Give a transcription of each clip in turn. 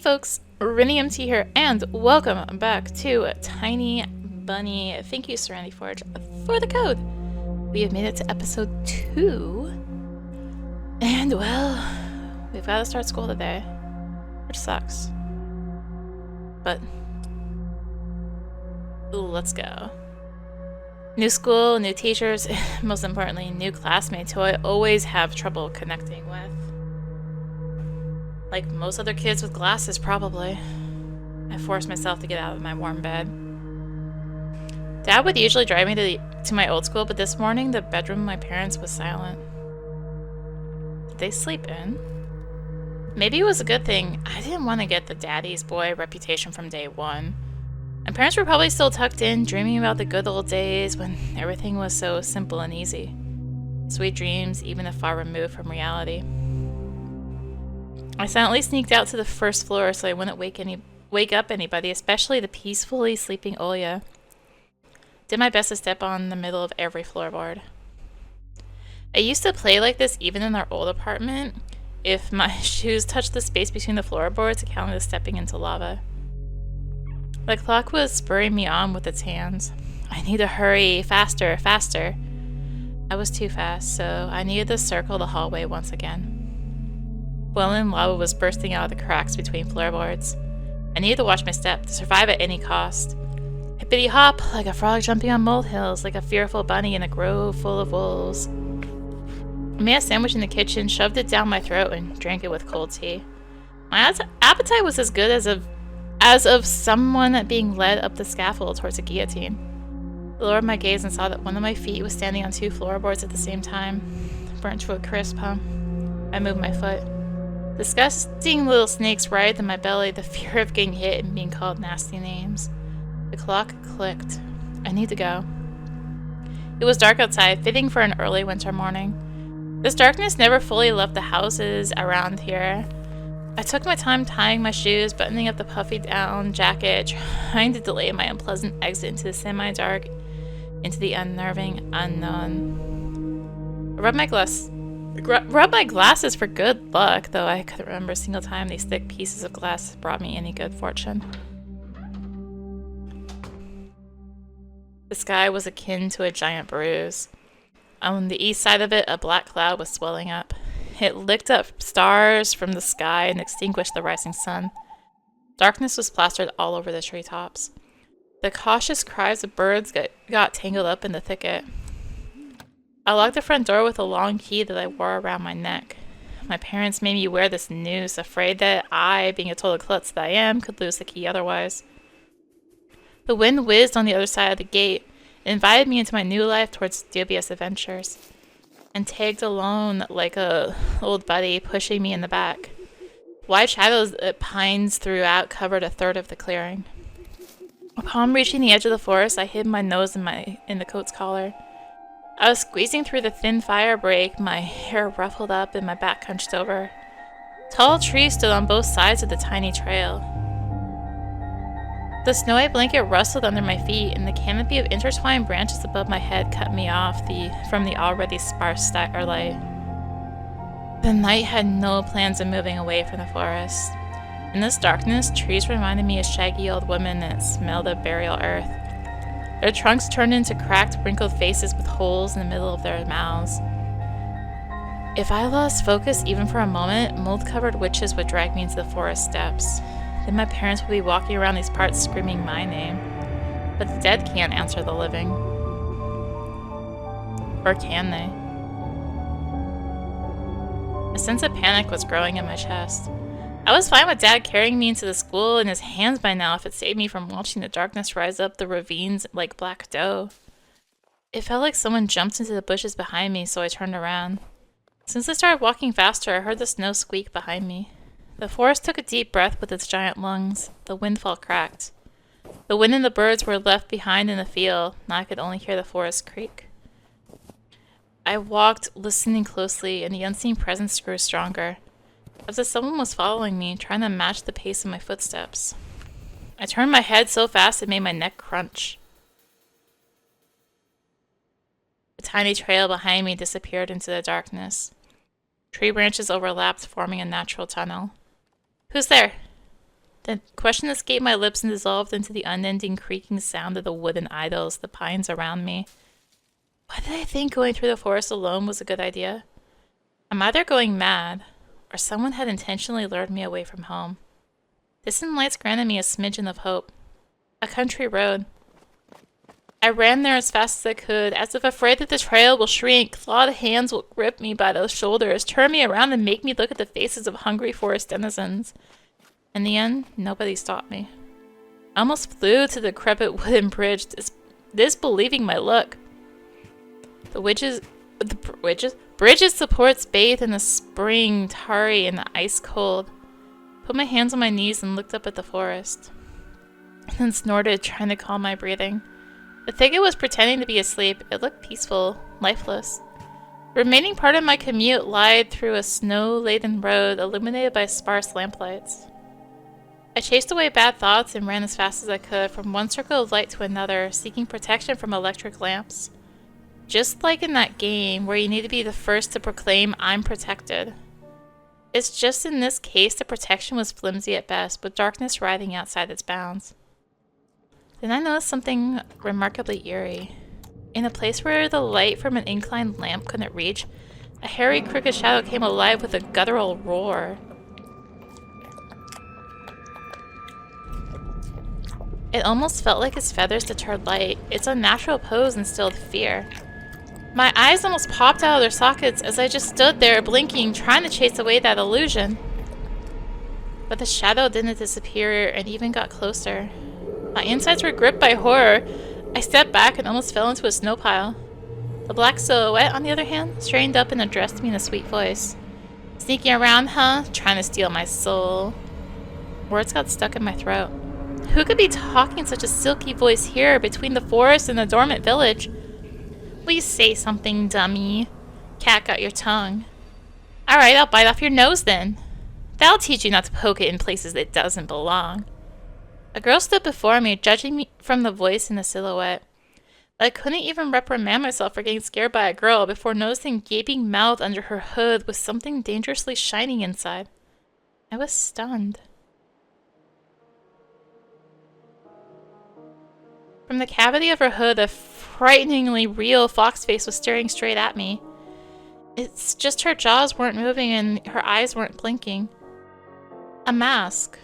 folks, rinimt here, and welcome back to Tiny Bunny. Thank you, Serenity Forge, for the code. We have made it to episode 2, and well, we've got to start school today, which sucks. But let's go. New school, new teachers, most importantly, new classmates who I always have trouble connecting with. Like most other kids with glasses, probably. I forced myself to get out of my warm bed. Dad would usually drive me to my old school, but this morning the bedroom of my parents was silent. Did they sleep in? Maybe it was a good thing. I didn't want to get the daddy's boy reputation from day one. My parents were probably still tucked in, dreaming about the good old days when everything was so simple and easy. Sweet dreams, even if far removed from reality. I silently sneaked out to the first floor so I wouldn't wake up anybody, especially the peacefully sleeping Olya. Did my best to step on the middle of every floorboard. I used to play like this even in our old apartment. If my shoes touched the space between the floorboards, it counted as stepping into lava. The clock was spurring me on with its hands. I need to hurry, faster, faster. I was too fast, so I needed to circle the hallway once again. Boiling lava was bursting out of the cracks between floorboards. I needed to watch my step, to survive at any cost. Hippity hop, like a frog jumping on molehills, like a fearful bunny in a grove full of wolves. I made a sandwich in the kitchen, shoved it down my throat, and drank it with cold tea. My appetite was as good as of someone being led up the scaffold towards a guillotine. I lowered my gaze and saw that one of my feet was standing on two floorboards at the same time. Burnt to a crisp, huh? I moved my foot. Disgusting little snakes writhed in my belly, the fear of getting hit and being called nasty names. The clock clicked. I need to go. It was dark outside, fitting for an early winter morning. This darkness never fully left the houses around here. I took my time tying my shoes, buttoning up the puffy down jacket, trying to delay my unpleasant exit into the semi-dark, into the unnerving unknown. I rubbed my glasses for good luck, though I couldn't remember a single time these thick pieces of glass brought me any good fortune. The sky was akin to a giant bruise. On the east side of it, a black cloud was swelling up. It licked up stars from the sky and extinguished the rising sun. Darkness was plastered all over the treetops. The cautious cries of birds got tangled up in the thicket. I locked the front door with a long key that I wore around my neck. My parents made me wear this noose, afraid that I, being a total klutz that I am, could lose the key otherwise. The wind whizzed on the other side of the gate and invited me into my new life towards dubious adventures, and tagged along like a old buddy, pushing me in the back. Wide shadows that pines throughout covered a third of the clearing. Upon reaching the edge of the forest, I hid my nose in the coat's collar. I was squeezing through the thin fire break, my hair ruffled up and my back hunched over. Tall trees stood on both sides of the tiny trail. The snowy blanket rustled under my feet, and the canopy of intertwined branches above my head cut me off from the already sparse starlight. The night had no plans of moving away from the forest. In this darkness, trees reminded me of shaggy old women that smelled of burial earth. Their trunks turned into cracked, wrinkled faces with holes in the middle of their mouths. If I lost focus even for a moment, mold-covered witches would drag me into the forest steps. Then my parents would be walking around these parts screaming my name. But the dead can't answer the living. Or can they? A sense of panic was growing in my chest. I was fine with Dad carrying me into the school in his hands by now if it saved me from watching the darkness rise up the ravines like black dough. It felt like someone jumped into the bushes behind me, so I turned around. Since I started walking faster, I heard the snow squeak behind me. The forest took a deep breath with its giant lungs. The windfall cracked. The wind and the birds were left behind in the field. Now I could only hear the forest creak. I walked, listening closely, and the unseen presence grew stronger. As if someone was following me, trying to match the pace of my footsteps. I turned my head so fast it made my neck crunch. The tiny trail behind me disappeared into the darkness. Tree branches overlapped, forming a natural tunnel. "Who's there?" The question escaped my lips and dissolved into the unending creaking sound of the wooden idols, the pines around me. Why did I think going through the forest alone was a good idea? I'm either going mad, or someone had intentionally lured me away from home. Distant lights granted me a smidgen of hope. A country road. I ran there as fast as I could, as if afraid that the trail will shrink. Clawed hands will grip me by the shoulders, turn me around, and make me look at the faces of hungry forest denizens. In the end, nobody stopped me. I almost flew to the decrepit wooden bridge, disbelieving my luck. Bridge's supports bathed in the spring, tarry and the ice cold. Put my hands on my knees and looked up at the forest. And then snorted, trying to calm my breathing. The figure was pretending to be asleep. It looked peaceful, lifeless. The remaining part of my commute lied through a snow-laden road illuminated by sparse lamplights. I chased away bad thoughts and ran as fast as I could, from one circle of light to another, seeking protection from electric lamps. Just like in that game, where you need to be the first to proclaim, "I'm protected." It's just in this case, the protection was flimsy at best, with darkness writhing outside its bounds. Then I noticed something remarkably eerie. In a place where the light from an inclined lamp couldn't reach, a hairy, crooked shadow came alive with a guttural roar. It almost felt like its feathers deterred light. Its unnatural pose instilled fear. My eyes almost popped out of their sockets as I just stood there blinking, trying to chase away that illusion. But the shadow didn't disappear and even got closer. My insides were gripped by horror. I stepped back and almost fell into a snow pile. The black silhouette, on the other hand, straightened up and addressed me in a sweet voice. "Sneaking around, huh? Trying to steal my soul." Words got stuck in my throat. Who could be talking in such a silky voice here, between the forest and the dormant village? "Will you say something, dummy? Cat got your tongue." "Alright, I'll bite off your nose then. That'll teach you not to poke it in places it doesn't belong." A girl stood before me, judging me from the voice and the silhouette. But I couldn't even reprimand myself for getting scared by a girl before noticing gaping mouth under her hood with something dangerously shining inside. I was stunned. From the cavity of her hood, a frighteningly real fox face was staring straight at me. It's just her jaws weren't moving and her eyes weren't blinking. A mask.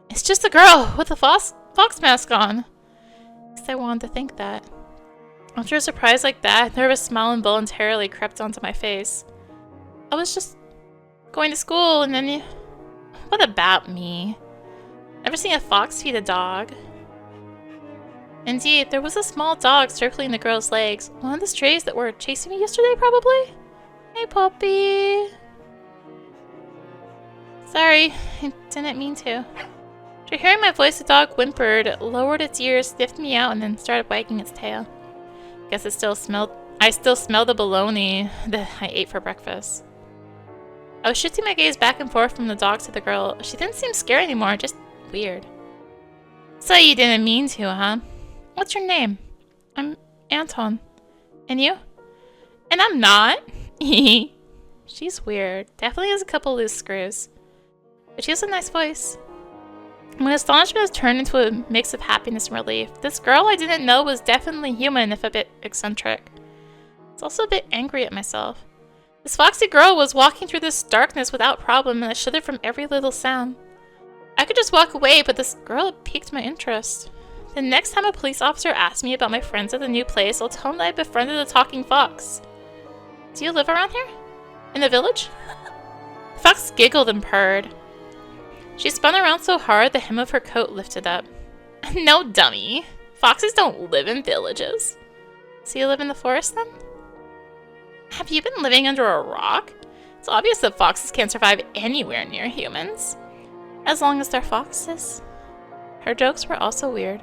It's just a girl with a fox mask on. At least I wanted to think that. After a surprise like that, a nervous smile involuntarily crept onto my face. I was just going to school and then you... What about me? Never seen a fox feed a dog. Indeed, there was a small dog circling the girl's legs. One of the strays that were chasing me yesterday, probably? Hey, puppy. Sorry, I didn't mean to. After hearing my voice, the dog whimpered, lowered its ears, sniffed me out, and then started wagging its tail. Guess I still smelled the bologna that I ate for breakfast. I was shifting my gaze back and forth from the dog to the girl. She didn't seem scared anymore, just weird. So you didn't mean to, huh? What's your name? I'm Anton. And you? And I'm not. She's weird. Definitely has a couple loose screws. But she has a nice voice. My astonishment has turned into a mix of happiness and relief. This girl I didn't know was definitely human, if a bit eccentric. I was also a bit angry at myself. This foxy girl was walking through this darkness without problem, and I shuddered from every little sound. I could just walk away, but this girl had piqued my interest. The next time a police officer asks me about my friends at the new place, I'll tell him that I befriended a talking fox. Do you live around here? In the village? The fox giggled and purred. She spun around so hard the hem of her coat lifted up. No, dummy. Foxes don't live in villages. So you live in the forest then? Have you been living under a rock? It's obvious that foxes can't survive anywhere near humans. As long as they're foxes. Her jokes were also weird.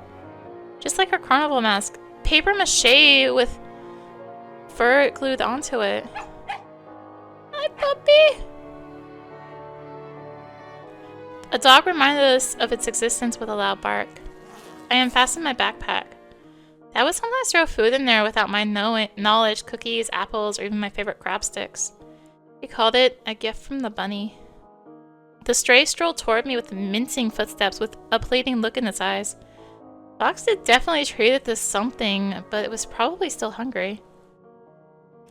Just like her carnival mask. Paper mache with fur glued onto it. Hi, puppy! A dog reminded us of its existence with a loud bark. I unfastened my backpack. Dad would sometimes throw food in there without my knowledge, cookies, apples, or even my favorite crab sticks. He called it a gift from the bunny. The stray strolled toward me with mincing footsteps, with a pleading look in its eyes. Fox had definitely treated this something, but it was probably still hungry.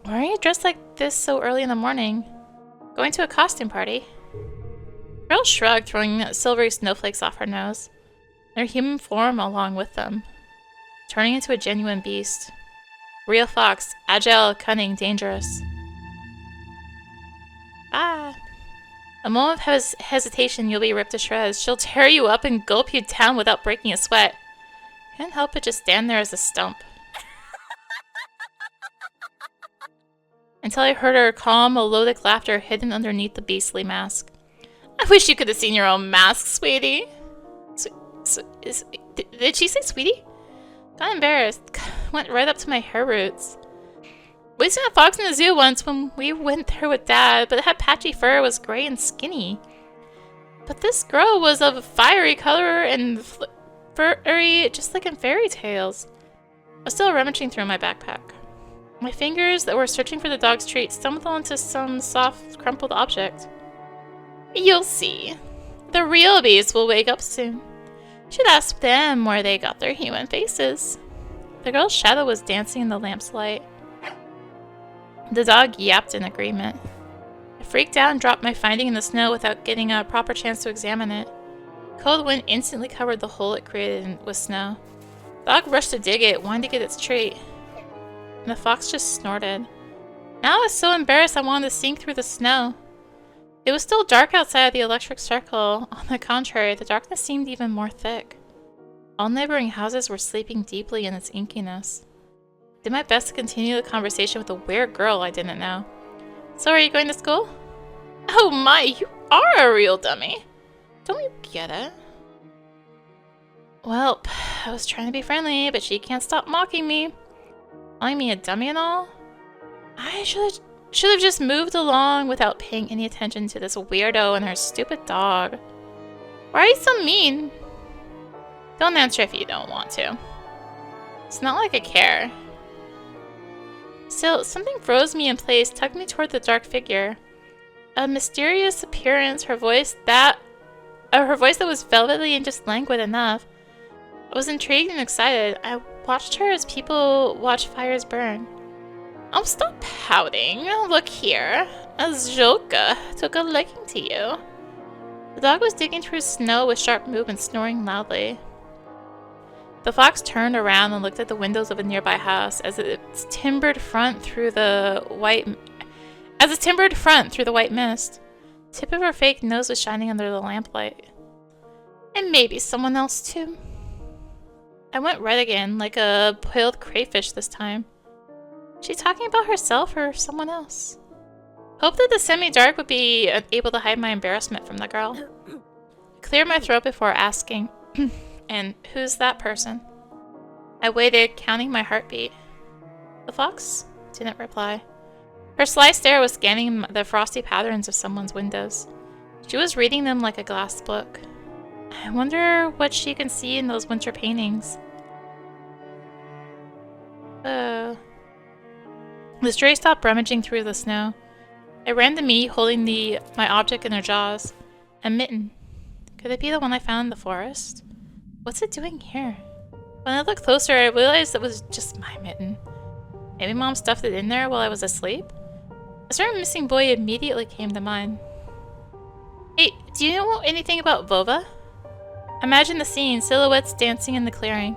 Why are you dressed like this so early in the morning? Going to a costume party? The girl shrugged, throwing silvery snowflakes off her nose, their human form along with them, turning into a genuine beast. Real fox, agile, cunning, dangerous. Ah. A moment of hesitation, you'll be ripped to shreds. She'll tear you up and gulp you down without breaking a sweat. Can't help but just stand there as a stump. Until I heard her calm, melodic laughter hidden underneath the beastly mask. I wish you could have seen your own mask, sweetie. Did she say sweetie? Got embarrassed. Went right up to my hair roots. We seen a fox in the zoo once when we went there with Dad, but it had patchy fur, was gray and skinny. But this girl was of a fiery color and furry, just like in fairy tales. I was still rummaging through my backpack. My fingers that were searching for the dog's treat stumbled onto some soft, crumpled object. You'll see. The real beast will wake up soon. Should ask them where they got their human faces. The girl's shadow was dancing in the lamp's light. The dog yapped in agreement. I freaked out and dropped my finding in the snow without getting a proper chance to examine it. Cold wind instantly covered the hole it created with snow. The dog rushed to dig it, wanting to get its treat. And the fox just snorted. Now I was so embarrassed I wanted to sink through the snow. It was still dark outside of the electric circle. On the contrary, the darkness seemed even more thick. All neighboring houses were sleeping deeply in its inkiness. Did my best to continue the conversation with a weird girl I didn't know. So are you going to school? Oh my, you are a real dummy. Don't you get it? Well, I was trying to be friendly, but she can't stop mocking me. Calling me a dummy and all? I should have just moved along without paying any attention to this weirdo and her stupid dog. Why are you so mean? Don't answer if you don't want to. It's not like I care. Still, something froze me in place, tugged me toward the dark figure. A mysterious appearance, her voice that was velvety and just languid enough. I was intrigued and excited. I watched her as people watch fires burn. Oh, stop pouting. Look here. Azulka took a liking to you. The dog was digging through snow with sharp movements, snoring loudly. The fox turned around and looked at the windows of a nearby house as its timbered front through the white mist. Tip of her fake nose was shining under the lamplight. And maybe someone else too. I went red again, like a boiled crayfish this time. Is she talking about herself or someone else? Hoped that the semi-dark would be able to hide my embarrassment from the girl. Cleared my throat before asking, and who's that person? I waited, counting my heartbeat. The fox didn't reply. Her sly stare was scanning the frosty patterns of someone's windows. She was reading them like a glass book. I wonder what she can see in those winter paintings. The stray stopped rummaging through the snow. It ran to me, holding my object in her jaws. A mitten. Could it be the one I found in the forest? What's it doing here? When I looked closer, I realized it was just my mitten. Maybe Mom stuffed it in there while I was asleep? A certain missing boy immediately came to mind. Hey, do you know anything about Vova? Imagine the scene, silhouettes dancing in the clearing.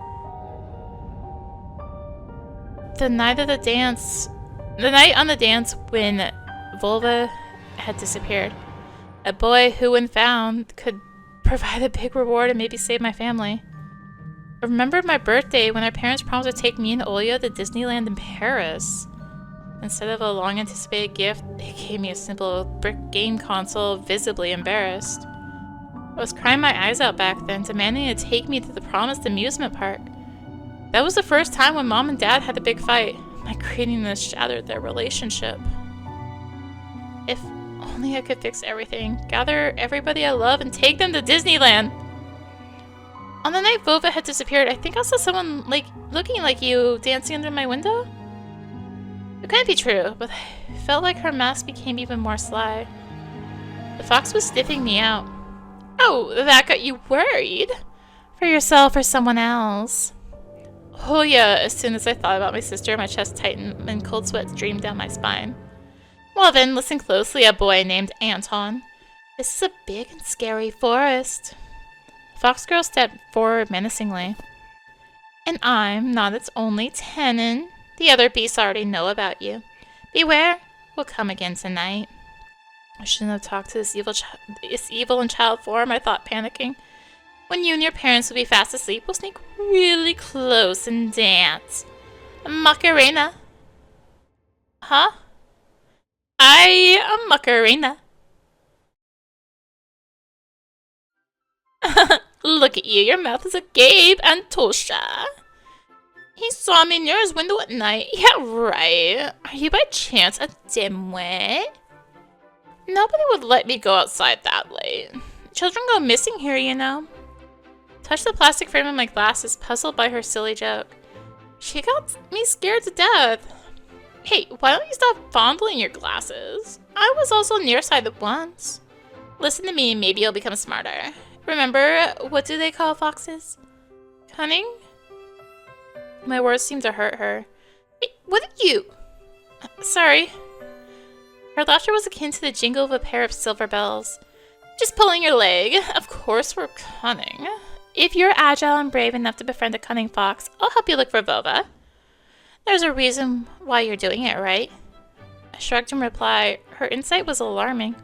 The night on the dance when Volva had disappeared. A boy who, when found, could provide a big reward and maybe save my family. I remembered my birthday when our parents promised to take me and Olya to Disneyland in Paris. Instead of a long-anticipated gift, they gave me a simple brick game console, visibly embarrassed. I was crying my eyes out back then, demanding to take me to the promised amusement park. That was the first time when Mom and Dad had a big fight. My greediness shattered their relationship. If only I could fix everything, gather everybody I love, and take them to Disneyland! On the night Vova had disappeared, I think I saw someone looking like you dancing under my window? It couldn't be true, but I felt like her mask became even more sly. The fox was sniffing me out. Oh, that got you worried? For yourself or someone else? Oh yeah, as soon as I thought about my sister, my chest tightened and cold sweat streamed down my spine. Well then, listen closely, a boy named Anton. This is a big and scary forest. The fox girl stepped forward menacingly. And I'm not its only tenant. The other beasts already know about you. Beware, we'll come again tonight. I shouldn't have talked to this evil in child form, I thought, panicking. When you and your parents will be fast asleep, we'll sneak really close and dance. Macarena. Huh? A Macarena. Look at you, your mouth is agape, Antosha. He saw me near his window at night. Yeah, right. Are you by chance a dimwit? Nobody would let me go outside that late. Children go missing here, you know. Touched the plastic frame of my glasses, puzzled by her silly joke. She got me scared to death. Hey, why don't you stop fondling your glasses? I was also nearsighted once. Listen to me, maybe you'll become smarter. Remember, what do they call foxes? Cunning? My words seemed to hurt her. Hey, what are you? Sorry. Her laughter was akin to the jingle of a pair of silver bells. Just pulling your leg. Of course we're cunning. If you're agile and brave enough to befriend a cunning fox, I'll help you look for Vova. There's a reason why you're doing it, right? I shrugged in reply. Her insight was alarming.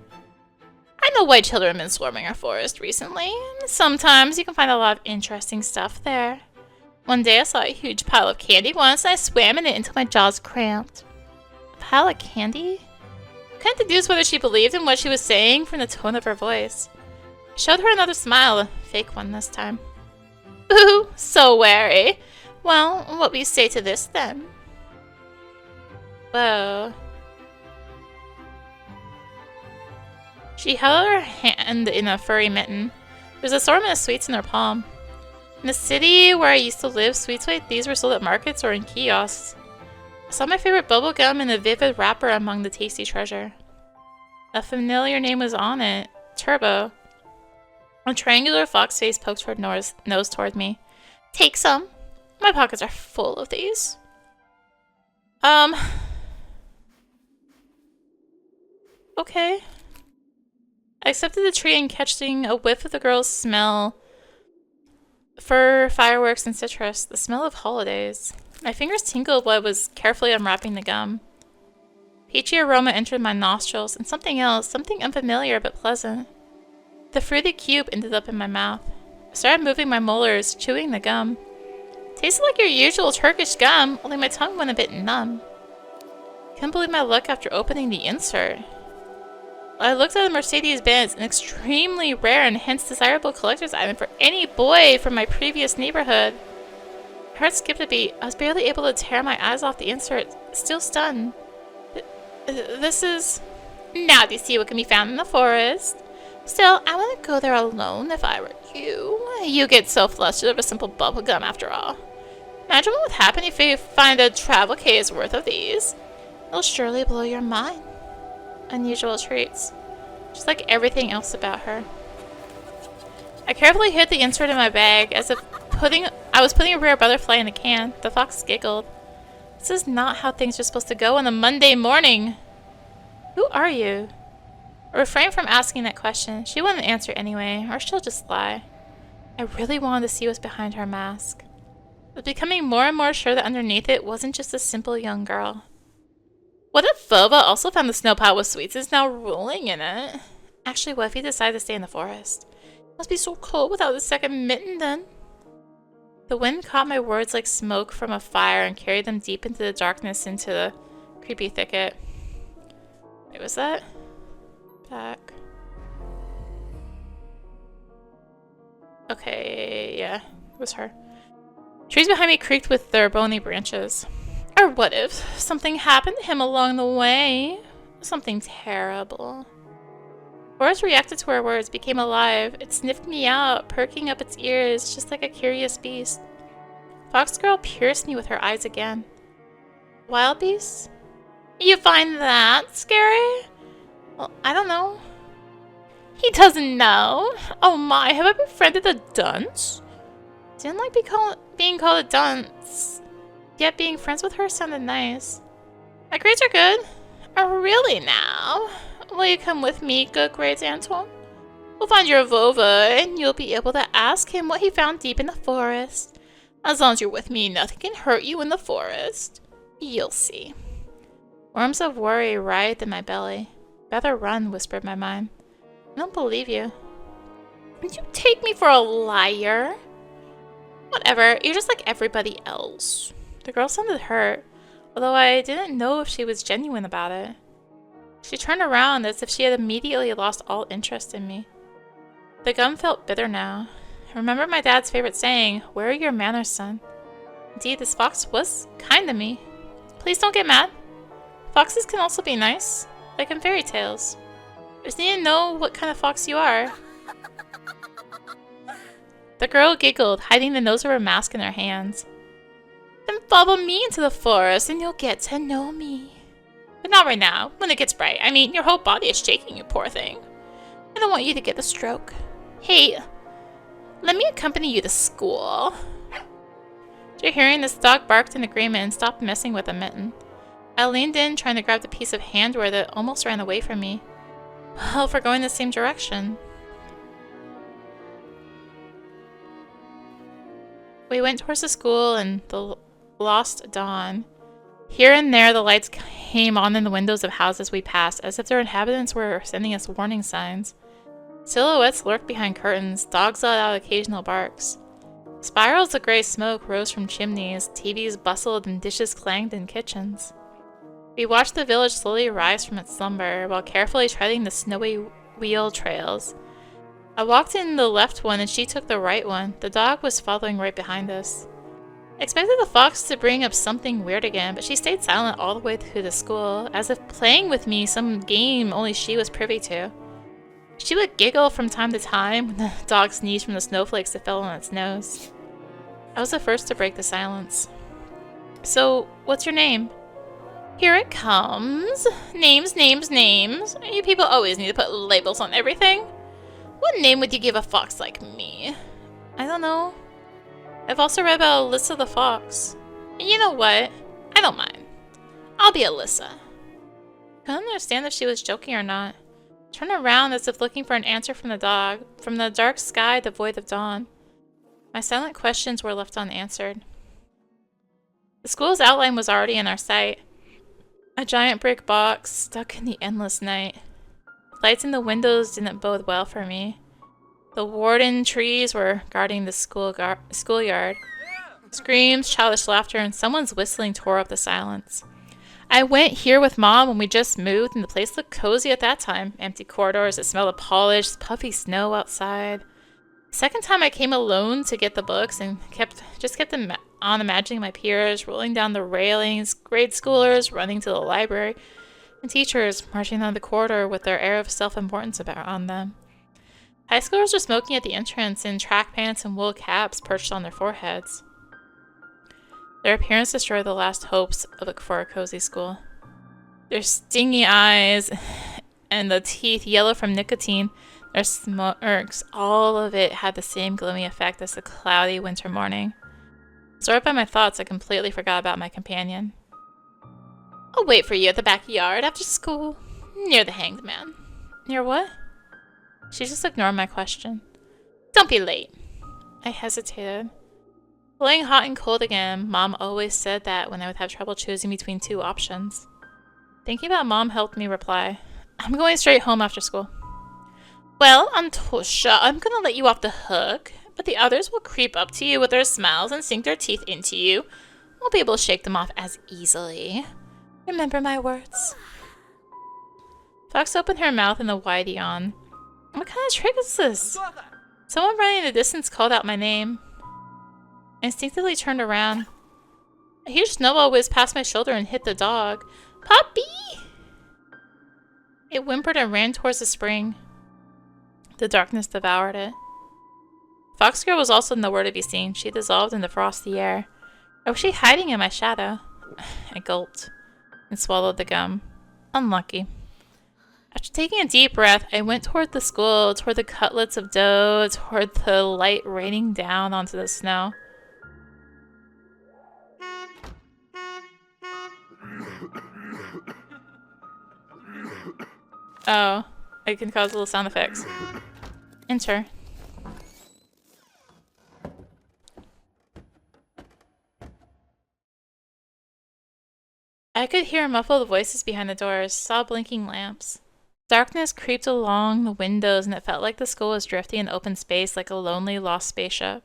I know why children have been swarming our forest recently. Sometimes you can find a lot of interesting stuff there. One day I saw a huge pile of candy once and I swam in it until my jaws cramped. A pile of candy? I couldn't deduce whether she believed in what she was saying from the tone of her voice. I showed her another smile, a fake one this time. Ooh, so wary. Well, what will you say to this then? Whoa. She held her hand in a furry mitten. There was an assortment of sweets in her palm. In the city where I used to live, sweets like these were sold at markets or in kiosks. I saw my favorite bubble gum in a vivid wrapper among the tasty treasure. A familiar name was on it. Turbo. A triangular fox face poked her nose toward me. Take some. My pockets are full of these. Okay. I accepted the tree and catching a whiff of the girl's smell. Fur, fireworks, and citrus. The smell of holidays. My fingers tingled while I was carefully unwrapping the gum. Peachy aroma entered my nostrils, and something else, something unfamiliar but pleasant. The fruity cube ended up in my mouth. I started moving my molars, chewing the gum. Tasted like your usual Turkish gum, only my tongue went a bit numb. I couldn't believe my luck after opening the insert. I looked at a Mercedes-Benz, an extremely rare and hence desirable collector's item for any boy from my previous neighborhood. My heart skipped a beat. I was barely able to tear my eyes off the insert, still stunned. This is... Now do you see what can be found in the forest? Still, I wouldn't go there alone if I were you. You get so flustered over simple bubblegum after all. Imagine what would happen if you find a travel case worth of these. It'll surely blow your mind. Unusual treats. Just like everything else about her. I carefully hid the insert in my bag as if I was putting a rare butterfly in a can. The fox giggled. This is not how things are supposed to go on a Monday morning. Who are you? I refrained from asking that question. She wouldn't answer anyway, or she'll just lie. I really wanted to see what's behind her mask. I was becoming more and more sure that underneath it wasn't just a simple young girl. What if Vova also found the snow pile with sweets and is now rolling in it? Actually, what if he decided to stay in the forest? It must be so cold without the second mitten then. The wind caught my words like smoke from a fire and carried them deep into the darkness into the creepy thicket. Wait, was that? Back. Okay, yeah, it was her. Trees behind me creaked with their bony branches. Or what if something happened to him along the way? Something terrible. Forrest reacted to her words, became alive. It sniffed me out, perking up its ears, just like a curious beast. Fox Girl pierced me with her eyes again. Wild beasts? You find that scary? Well, I don't know. He doesn't know. Oh my, have I befriended a dunce? Didn't like being called a dunce. Yet being friends with her sounded nice. My grades are good. Oh, really now? Will you come with me, good grades, Anton? We'll find your Vova, and you'll be able to ask him what he found deep in the forest. As long as you're with me, nothing can hurt you in the forest. You'll see. Worms of worry writhed in my belly. Better run, whispered my mind. I don't believe you. Did you take me for a liar? Whatever, you're just like everybody else. The girl sounded hurt, although I didn't know if she was genuine about it. She turned around as if she had immediately lost all interest in me. The gum felt bitter now. I remembered my dad's favorite saying, "Where are your manners, son?" Indeed, this fox was kind to me. Please don't get mad. Foxes can also be nice, like in fairy tales. I just need to know what kind of fox you are. The girl giggled, hiding the nose of her mask in her hands. Then follow me into the forest and you'll get to know me. But not right now, when it gets bright. I mean, your whole body is shaking, you poor thing. I don't want you to get a stroke. Hey, let me accompany you to school. After hearing this, dog barked in agreement and stopped messing with a mitten. I leaned in, trying to grab the piece of handwear that almost ran away from me. Well, if we're going the same direction. We went towards the school and the lost dawn. Here and there, the lights came on in the windows of houses we passed, as if their inhabitants were sending us warning signs. Silhouettes lurked behind curtains, dogs let out occasional barks. Spirals of gray smoke rose from chimneys, TVs bustled, and dishes clanged in kitchens. We watched the village slowly rise from its slumber, while carefully treading the snowy wheel trails. I walked in the left one and she took the right one. The dog was following right behind us. I expected the fox to bring up something weird again, but she stayed silent all the way through the school, as if playing with me some game only she was privy to. She would giggle from time to time when the dog sneezed from the snowflakes that fell on its nose. I was the first to break the silence. So, what's your name? Here it comes. Names, names, names. You people always need to put labels on everything. What name would you give a fox like me? I don't know. I've also read about Alyssa the fox. And you know what? I don't mind. I'll be Alyssa. I couldn't understand if she was joking or not. I turned around as if looking for an answer from the dog, from the dark sky devoid of dawn. My silent questions were left unanswered. The school's outline was already in our sight. A giant brick box stuck in the endless night. Lights in the windows didn't bode well for me. The warden trees were guarding the schoolyard. Screams, childish laughter, and someone's whistling tore up the silence. I went here with Mom when we just moved, and the place looked cozy at that time. Empty corridors that smelled of polish, puffy snow outside. The second time I came alone to get the books and kept on imagining my peers rolling down the railings, grade schoolers running to the library, and teachers marching down the corridor with their air of self-importance on them. High schoolers were smoking at the entrance in track pants and wool caps perched on their foreheads. Their appearance destroyed the last hopes for a cozy school. Their stingy eyes and the teeth yellow from nicotine, their smirks, all of it had the same gloomy effect as the cloudy winter morning. Absorbed by my thoughts, I completely forgot about my companion. I'll wait for you at the backyard after school, near the hanged man. Near what? She just ignored my question. Don't be late. I hesitated. Feeling hot and cold again, Mom always said that when I would have trouble choosing between two options. Thinking about Mom helped me reply. I'm going straight home after school. Well, Antosha, I'm gonna let you off the hook, but the others will creep up to you with their smiles and sink their teeth into you. Won't be able to shake them off as easily. Remember my words. Fox opened her mouth in a wide yawn. What kind of trick is this? Someone running in the distance called out my name. I instinctively turned around. A huge snowball whizzed past my shoulder and hit the dog. Puppy! It whimpered and ran towards the spring. The darkness devoured it. Fox Girl was also nowhere to be seen. She dissolved in the frosty air. Or was she hiding in my shadow? I gulped and swallowed the gum. Unlucky. After taking a deep breath, I went toward the school, toward the cutlets of dough, toward the light raining down onto the snow. Oh, I can cause little sound effects. Enter. I could hear muffled voices behind the doors, saw blinking lamps. Darkness creeped along the windows, and it felt like the school was drifting in open space like a lonely, lost spaceship.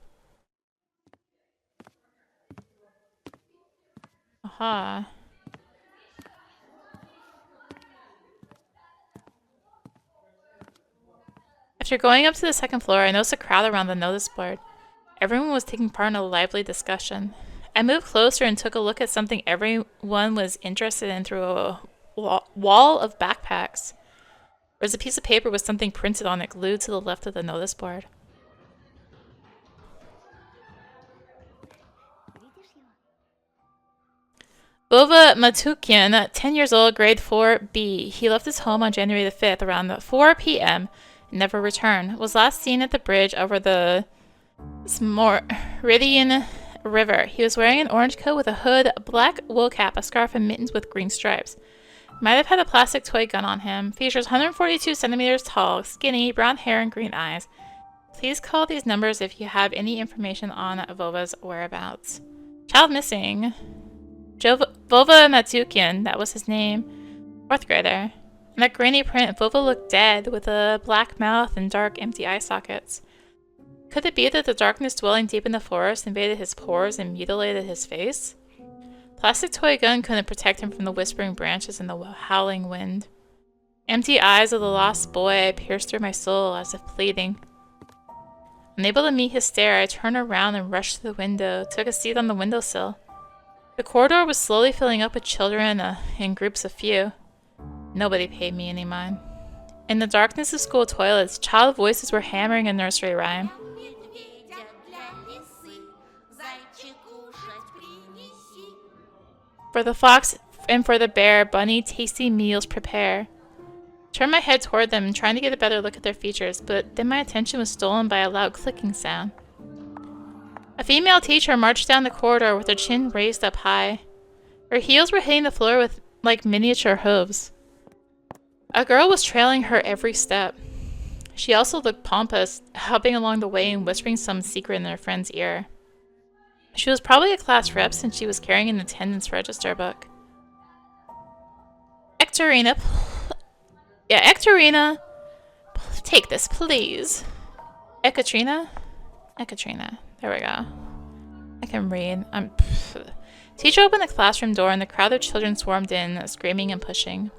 Aha. After going up to the second floor, I noticed a crowd around the notice board. Everyone was taking part in a lively discussion. I moved closer and took a look at something everyone was interested in through a wall of backpacks. There was a piece of paper with something printed on it glued to the left of the notice board. Vova Matukian, 10 years old, grade 4B. He left his home on January the 5th around 4 p.m. and never returned. Was last seen at the bridge over the Smoridian River. He was wearing an orange coat with a hood, a black wool cap, a scarf, and mittens with green stripes. Might have had a plastic toy gun on him. Features 142 centimeters tall, skinny, brown hair, and green eyes. Please call these numbers if you have any information on Vova's whereabouts. Child missing. Vova Matukian, that was his name. 4th grader. In that grainy print, Vova looked dead, with a black mouth and dark, empty eye sockets. Could it be that the darkness dwelling deep in the forest invaded his pores and mutilated his face? Plastic toy gun couldn't protect him from the whispering branches and the howling wind. Empty eyes of the lost boy pierced through my soul as if pleading. Unable to meet his stare, I turned around and rushed to the window, took a seat on the windowsill. The corridor was slowly filling up with children in groups of few. Nobody paid me any mind. In the darkness of school toilets, child voices were hammering a nursery rhyme. For the fox and for the bear, bunny, tasty meals prepare. Turned my head toward them, trying to get a better look at their features, but then my attention was stolen by a loud clicking sound. A female teacher marched down the corridor with her chin raised up high. Her heels were hitting the floor with like miniature hooves. A girl was trailing her every step. She also looked pompous, hopping along the way and whispering some secret in her friend's ear. She was probably a class rep since she was carrying an attendance register book. Ectorina, Ectorina, take this, please. Ekaterina? Ekaterina. There we go. I can read. Teacher opened the classroom door and the crowd of children swarmed in, screaming and pushing.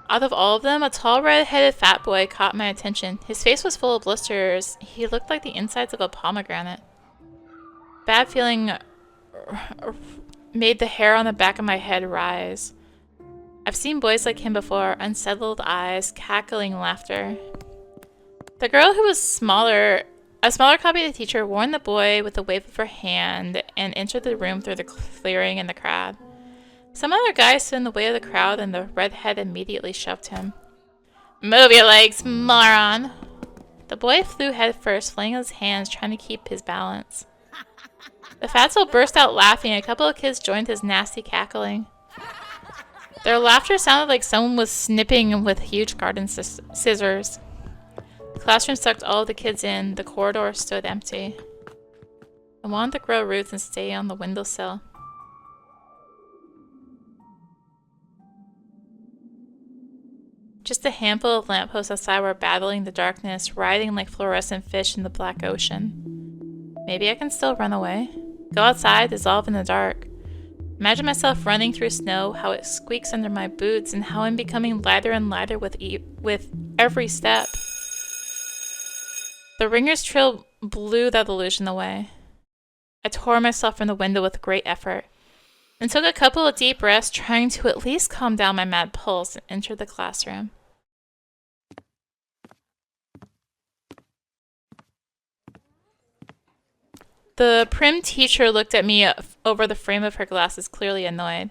Out of all of them, a tall, red-headed fat boy caught my attention. His face was full of blisters. He looked like the insides of a pomegranate. Bad feeling made the hair on the back of my head rise. I've seen boys like him before, unsettled eyes, cackling laughter. The girl who was a smaller copy of the teacher, warned the boy with a wave of her hand and entered the room through the clearing in the crowd. Some other guy stood in the way of the crowd and the redhead immediately shoved him. Move your legs, moron! The boy flew headfirst, flinging his hands, trying to keep his balance. The fatso burst out laughing, and a couple of kids joined his nasty cackling. Their laughter sounded like someone was snipping with huge garden scissors. The classroom sucked all of the kids in. The corridor stood empty. I wanted to grow roots and stay on the windowsill. Just a handful of lampposts outside were battling the darkness, riding like fluorescent fish in the black ocean. Maybe I can still run away. Go outside, dissolve in the dark. Imagine myself running through snow, how it squeaks under my boots, and how I'm becoming lighter and lighter with every step. The ringer's trill blew that illusion away. I tore myself from the window with great effort, and took a couple of deep breaths, trying to at least calm down my mad pulse, and entered the classroom. The prim teacher looked at me over the frame of her glasses, clearly annoyed.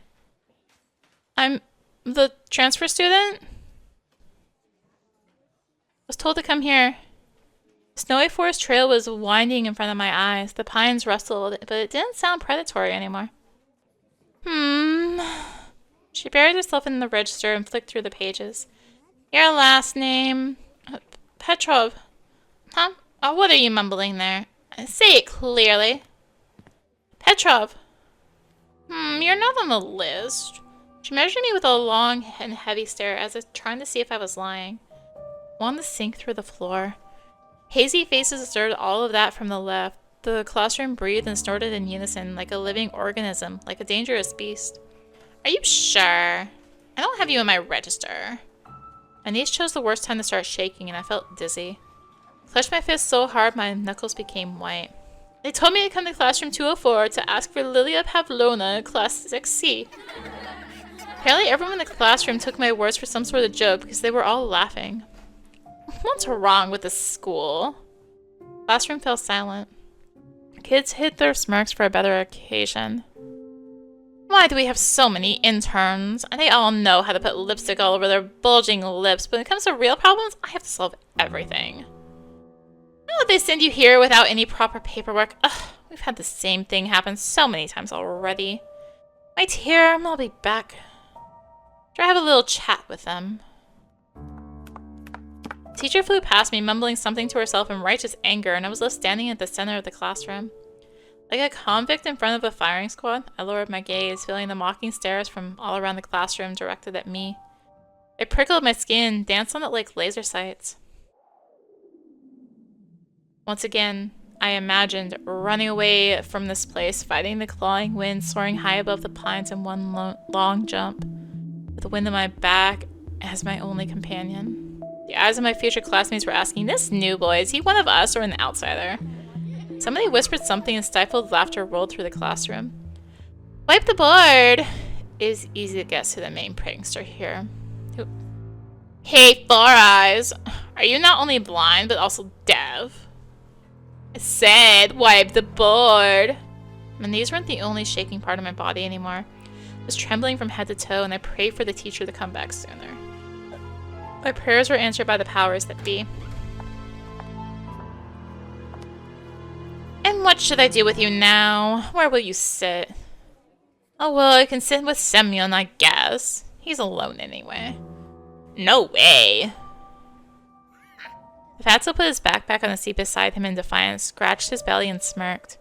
I'm the transfer student? Was told to come here. The snowy forest trail was winding in front of my eyes. The pines rustled, but it didn't sound predatory anymore. She buried herself in the register and flicked through the pages. Your last name? Petrov. Huh? Oh, what are you mumbling there? Say it clearly. Petrov. You're not on the list. She measured me with a long and heavy stare as if trying to see if I was lying. I wanted to sink through the floor. Hazy faces observed all of that from the left. The classroom breathed and snorted in unison, like a living organism, like a dangerous beast. Are you sure? I don't have you in my register. My knees chose the worst time to start shaking, and I felt dizzy. I clutched my fist so hard my knuckles became white. They told me to come to classroom 204 to ask for Lilia Pavlovna, class 6C. Apparently everyone in the classroom took my words for some sort of joke because they were all laughing. What's wrong with this school? Classroom fell silent. Kids hid their smirks for a better occasion. Why do we have so many interns? They all know how to put lipstick all over their bulging lips, but when it comes to real problems, I have to solve everything. Why would they send you here without any proper paperwork? Ugh, we've had the same thing happen so many times already. Wait here, I'll be back. Try to have a little chat with them. The teacher flew past me, mumbling something to herself in righteous anger, and I was left standing at the center of the classroom. Like a convict in front of a firing squad, I lowered my gaze, feeling the mocking stares from all around the classroom directed at me. It prickled my skin, danced on it like laser sights. Once again, I imagined running away from this place, fighting the clawing wind, soaring high above the pines in one long jump, with the wind in my back as my only companion. The eyes of my future classmates were asking, this new boy, is he one of us or an outsider? Somebody whispered something and stifled laughter rolled through the classroom. Wipe the board! It is easy to guess who the main prankster here. Hey, Four Eyes! Are you not only blind, but also deaf? I said, wipe the board! My knees weren't the only shaking part of my body anymore. I was trembling from head to toe, and I prayed for the teacher to come back sooner. My prayers were answered by the powers that be. And what should I do with you now? Where will you sit? Oh, well, I can sit with Semyon, I guess. He's alone anyway. No way! The fatso put his backpack on the seat beside him in defiance, scratched his belly, and smirked.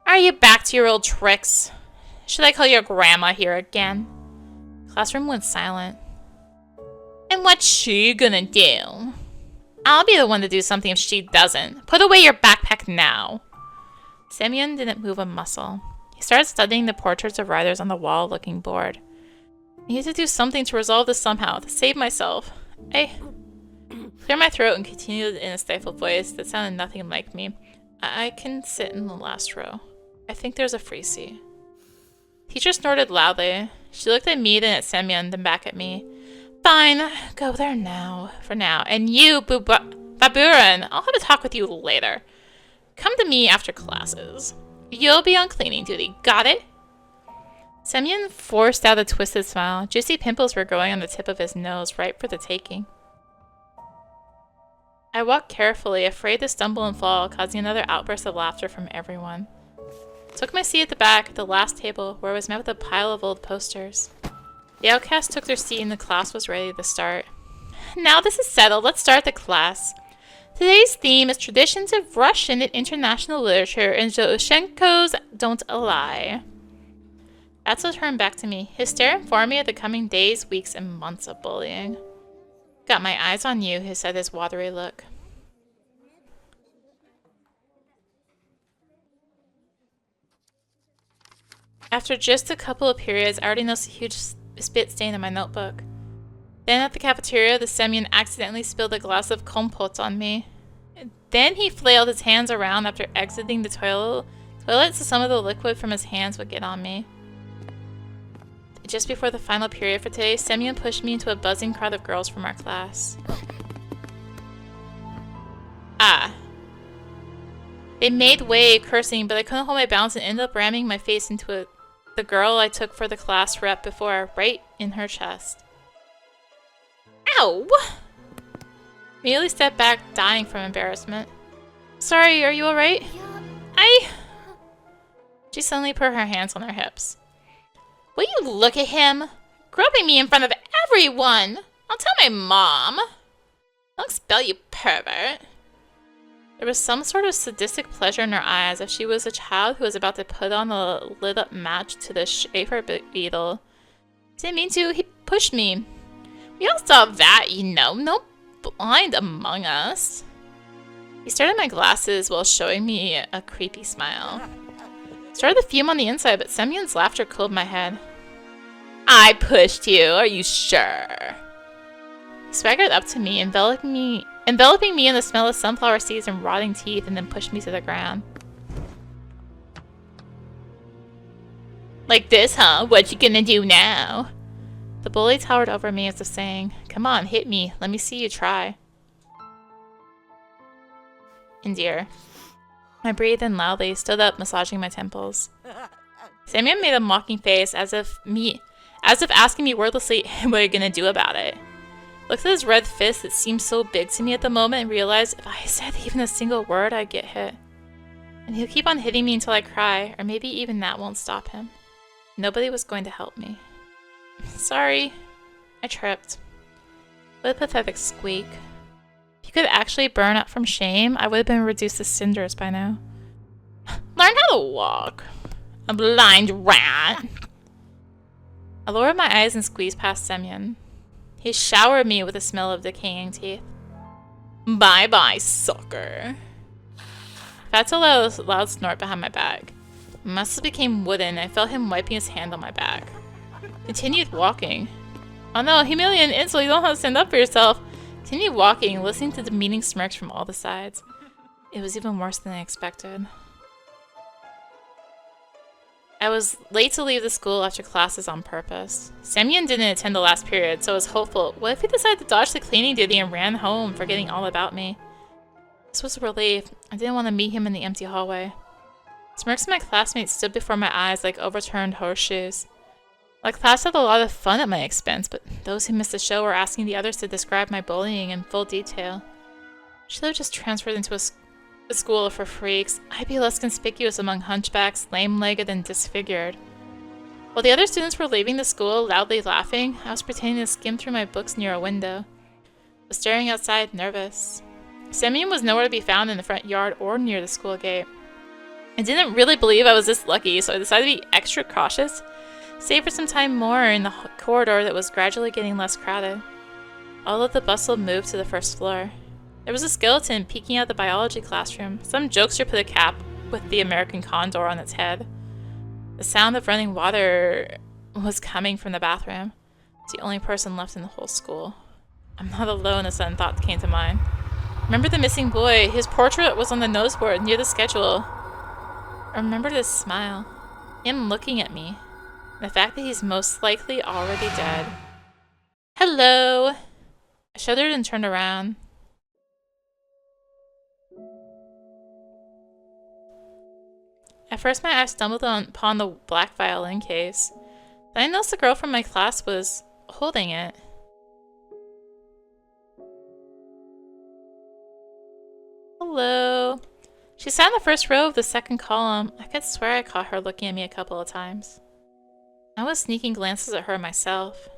Are you back to your old tricks? Should I call your grandma here again? The classroom went silent. And what's she gonna do? I'll be the one to do something if she doesn't. Put away your backpack now. Semyon didn't move a muscle. He started studying the portraits of riders on the wall, looking bored. I needed to do something to resolve this somehow, to save myself. I cleared my throat and continued in a stifled voice that sounded nothing like me. I can sit in the last row. I think there's a free seat. Teacher snorted loudly. She looked at me, then at Semyon, then back at me. Fine, go there now, for now. And you, Baburin, I'll have a talk with you later. Come to me after classes. You'll be on cleaning duty, got it? Semyon forced out a twisted smile. Juicy pimples were growing on the tip of his nose, ripe for the taking. I walked carefully, afraid to stumble and fall, causing another outburst of laughter from everyone. I took my seat at the back, at the last table, where I was met with a pile of old posters. The outcasts took their seat and the class was ready to start. Now this is settled, let's start the class. Today's theme is traditions of Russian and international literature and Zhoshenko's Don't Lie. Atso turned back to me. His stare informed me of the coming days, weeks, and months of bullying. Got my eyes on you, he said, his watery look. After just a couple of periods, I already noticed a huge spit stain on my notebook. Then at the cafeteria, the Semyon accidentally spilled a glass of compote on me. Then he flailed his hands around after exiting the toilet so some of the liquid from his hands would get on me. Just before the final period for today, Semyon pushed me into a buzzing crowd of girls from our class. They made way, cursing, but I couldn't hold my balance and ended up ramming my face into the girl I took for the class rep before, right in her chest. Ow! Immediately stepped back, dying from embarrassment. Sorry, are you alright? She suddenly put her hands on her hips. Will you look at him? Groping me in front of everyone! I'll tell my mom! I'll expel you, pervert. There was some sort of sadistic pleasure in her eyes, as if she was a child who was about to put on a lit-up match to the Schaefer beetle. Didn't mean to, he pushed me. We all saw that, you know. No blind among us. He stared at my glasses while showing me a creepy smile. Started to fume on the inside, but Semyon's laughter cooled my head. I pushed you, are you sure? He swaggered up to me, enveloping me in the smell of sunflower seeds and rotting teeth, and then pushed me to the ground. Like this, huh? What you gonna do now? The bully towered over me as if saying, come on, hit me. Let me see you try. Indeer. I breathed in loudly, stood up, massaging my temples. Semyon made a mocking face, as if asking me wordlessly, what are you gonna do about it? Looked at his red fist that seemed so big to me at the moment and realized if I said even a single word, I'd get hit. And he'll keep on hitting me until I cry, or maybe even that won't stop him. Nobody was going to help me. Sorry. I tripped. What a pathetic squeak. If you could actually burn up from shame, I would have been reduced to cinders by now. Learn how to walk. A blind rat. I lowered my eyes and squeezed past Semyon. He showered me with the smell of decaying teeth. Bye-bye, sucker. I felt a loud snort behind my back. My muscles became wooden, and I felt him wiping his hand on my back. Continued walking. Oh no, humiliating insult, you don't have to stand up for yourself. Continued walking, listening to demeaning smirks from all the sides. It was even worse than I expected. I was late to leave the school after classes on purpose. Semyon didn't attend the last period, so I was hopeful. What if he decided to dodge the cleaning duty and ran home, forgetting all about me? This was a relief. I didn't want to meet him in the empty hallway. Smirks of my classmates stood before my eyes like overturned horseshoes. My class had a lot of fun at my expense, but those who missed the show were asking the others to describe my bullying in full detail. Should I have just transferred into a school for freaks? I'd be less conspicuous among hunchbacks, lame-legged, and disfigured. While the other students were leaving the school, loudly laughing, I was pretending to skim through my books near a window. I was staring outside, nervous. Semyon was nowhere to be found in the front yard or near the school gate. I didn't really believe I was this lucky, so I decided to be extra cautious, save for some time more in the corridor that was gradually getting less crowded. All of the bustle moved to the first floor. There was a skeleton peeking out the biology classroom. Some jokester put a cap with the American condor on its head. The sound of running water was coming from the bathroom. It's the only person left in the whole school. I'm not alone, a sudden thought came to mind. Remember the missing boy? His portrait was on the noseboard near the schedule. I remembered his smile. Him looking at me. And the fact that he's most likely already dead. Hello! I shuddered and turned around. At first my eyes stumbled upon the black violin case. Then I noticed the girl from my class was holding it. Hello. She sat in the first row of the second column. I could swear I caught her looking at me a couple of times. I was sneaking glances at her myself.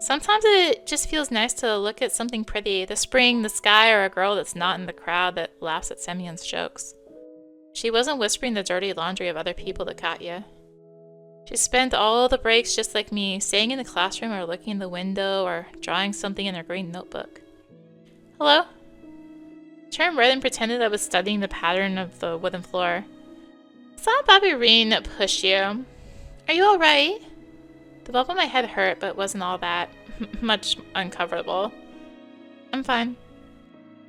Sometimes it just feels nice to look at something pretty, the spring, the sky, or a girl that's not in the crowd that laughs at Semyon's jokes. She wasn't whispering the dirty laundry of other people to Katya. She spent all the breaks just like me, staying in the classroom or looking in the window or drawing something in her green notebook. Hello? I turned red and pretended I was studying the pattern of the wooden floor. Saw Bobby Reen push you. Are you alright? The bulb on my head hurt, but wasn't all that much uncomfortable. I'm fine.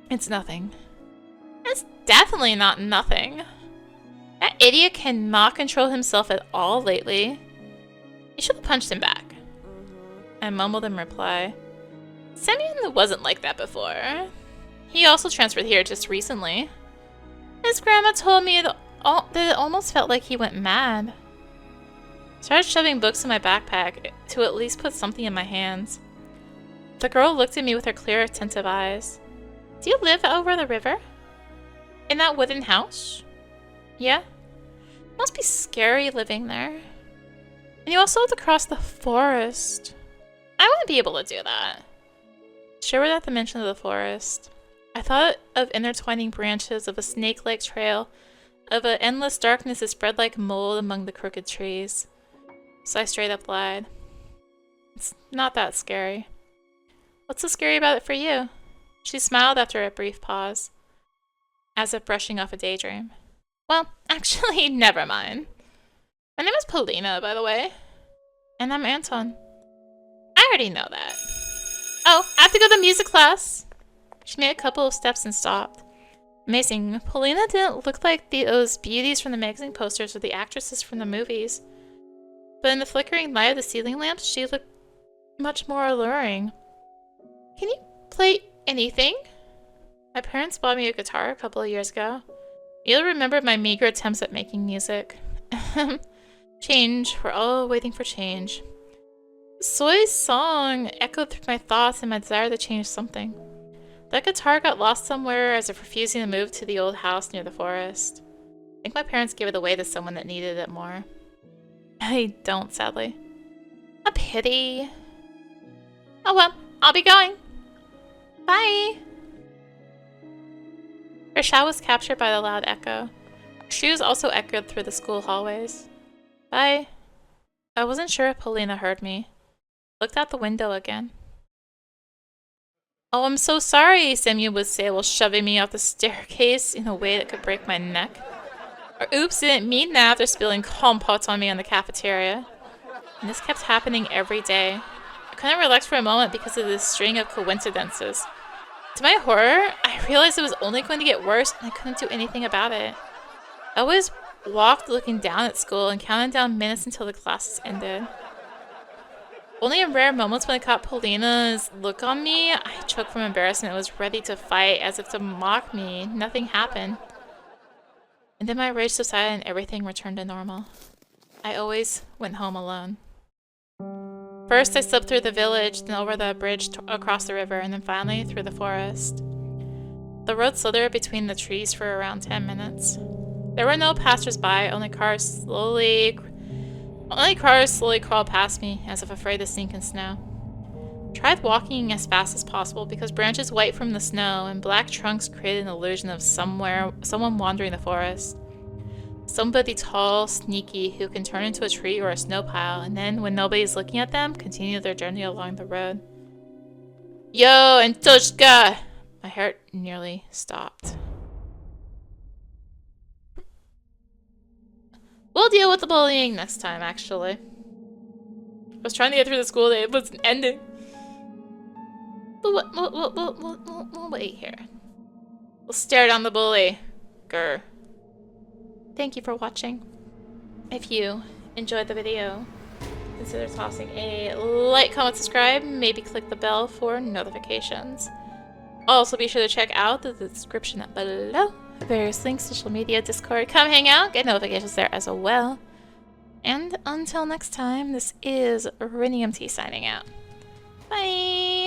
It's nothing. It's definitely not nothing. That idiot cannot control himself at all lately. You should have punched him back. I mumbled in reply. Semyon wasn't like that before. He also transferred here just recently. His grandma told me that it almost felt like he went mad. I started shoving books in my backpack to at least put something in my hands. The girl looked at me with her clear, attentive eyes. Do you live over the river? In that wooden house? Yeah? Must be scary living there. And you also have to cross the forest. I wouldn't be able to do that. Shivered at the mention of the forest. I thought of intertwining branches, of a snake-like trail, of an endless darkness that spread like mold among the crooked trees. So I straight up lied. It's not that scary. What's so scary about it for you? She smiled after a brief pause, as if brushing off a daydream. Well, actually, never mind. My name is Polina, by the way. And I'm Anton. I already know that. Oh, I have to go to music class. She made a couple of steps and stopped. Amazing. Polina didn't look like those beauties from the magazine posters or the actresses from the movies. But in the flickering light of the ceiling lamps, she looked much more alluring. Can you play anything? My parents bought me a guitar a couple of years ago. You'll remember my meager attempts at making music. Change. We're all waiting for change. Soy's song echoed through my thoughts and my desire to change something. That guitar got lost somewhere as if refusing to move to the old house near the forest. I think my parents gave it away to someone that needed it more. I don't, sadly. A pity. Oh well, I'll be going. Bye! Her shout was captured by the loud echo. Her shoes also echoed through the school hallways. Bye. I wasn't sure if Polina heard me. Looked out the window again. Oh, I'm so sorry, Samuel would say while shoving me off the staircase in a way that could break my neck. Or oops, didn't mean that after spilling compote on me in the cafeteria. And this kept happening every day. I couldn't relax for a moment because of this string of coincidences. To my horror, I realized it was only going to get worse and I couldn't do anything about it. I always walked looking down at school and counted down minutes until the classes ended. Only in rare moments when I caught Polina's look on me, I choked from embarrassment and was ready to fight as if to mock me. Nothing happened. And then my rage subsided and everything returned to normal. I always went home alone. First, I slipped through the village, then over the bridge across the river, and then finally through the forest. The road slithered between the trees for around 10 minutes. There were no passers-by, only cars slowly crawled past me, as if afraid to sink in snow. Tried walking as fast as possible because branches white from the snow and black trunks created an illusion of someone wandering the forest. Somebody tall, sneaky, who can turn into a tree or a snow pile, and then, when nobody's looking at them, continue their journey along the road. Yo, Antoshka! My heart nearly stopped. We'll deal with the bullying next time, actually. I was trying to get through the school day, it wasn't ending. But we'll wait here. We'll stare down the bully. Grr. Thank you for watching. If you enjoyed the video, consider tossing a like, comment, subscribe, maybe click the bell for notifications. Also be sure to check out the description below. Various links, social media, Discord. Come hang out, get notifications there as well. And until next time, this is rinimt signing out. Bye!